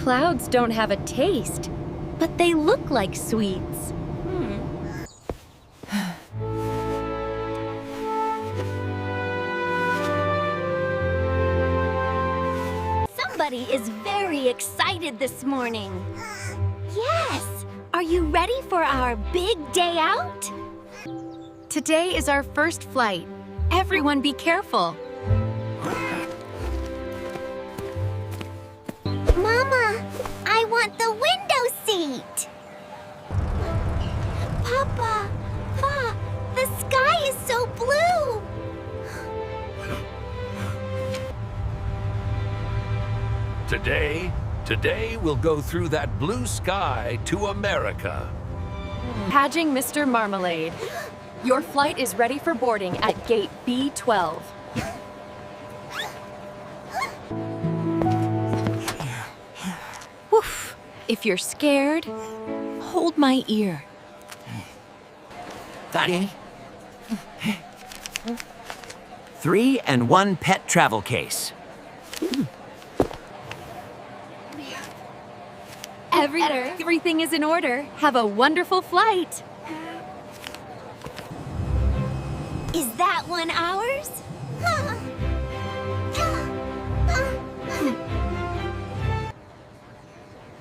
Clouds don't have a taste, but they look like sweets. Somebody is very excited this morning. Yes! Are you ready for our big day out? Today is our first flight. Everyone be careful. Mama, I want the window seat. Papa, Pa, the sky is so blue. Today we'll go through that blue sky to America. Paging Mr. Marmalade. Your flight is ready for boarding at gate B12. Woof. If you're scared, hold my ear. Daddy. 3 and 1 pet travel case. Everything is in order. Have a wonderful flight. Is that one ours?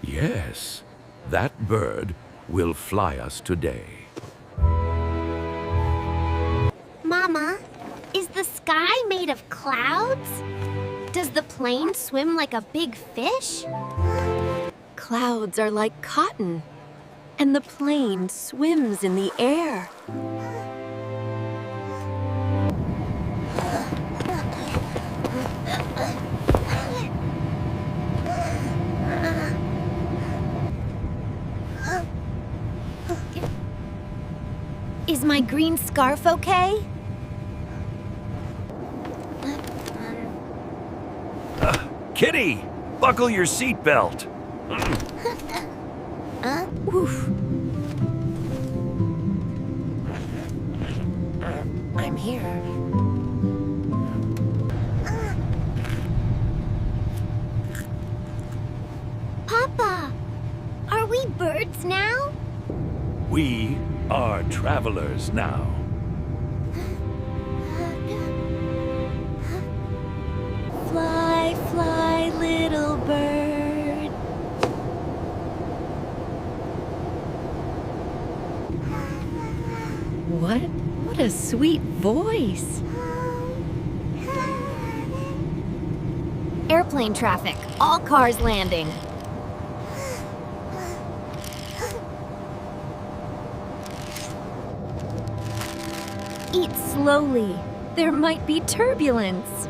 Yes, that bird will fly us today. Mama, is the sky made of clouds? Does the plane swim like a big fish? Clouds are like cotton, and the plane swims in the air. Is my green scarf okay? Kitty, buckle your seatbelt. Woof. I'm here. Papa, are we birds now? We are travelers now. Fly, fly, little bird. What a sweet voice. Airplane traffic. All cars landing. Eat slowly. There might be turbulence.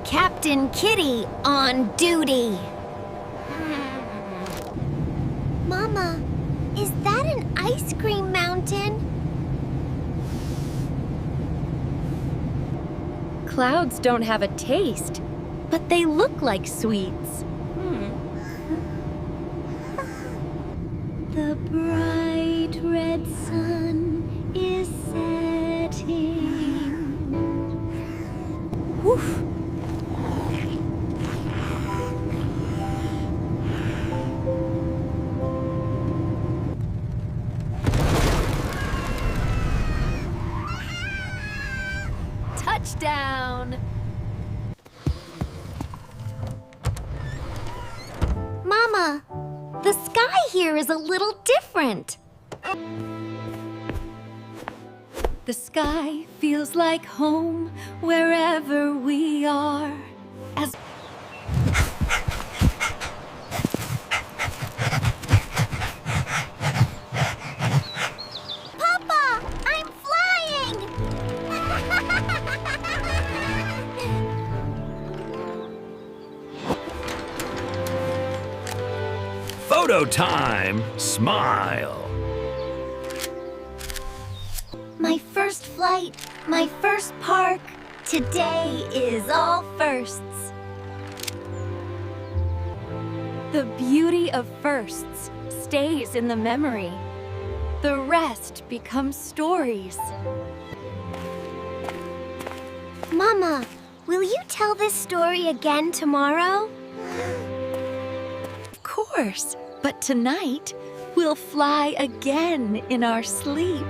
Captain Kitty on duty. Mama, is that an ice cream mountain? Clouds don't have a taste, but they look like sweets. The bright red sun is setting. Woof. Touchdown! Mama, the sky here is a little different. The sky feels like home wherever we are. As Papa, I'm flying! Photo time! Smile! My first flight, my first park. Today is all firsts. the beauty of firsts stays in the memory. The rest becomes stories. Mama, will you tell this story again tomorrow? Of course, but tonight we'll fly again in our sleep.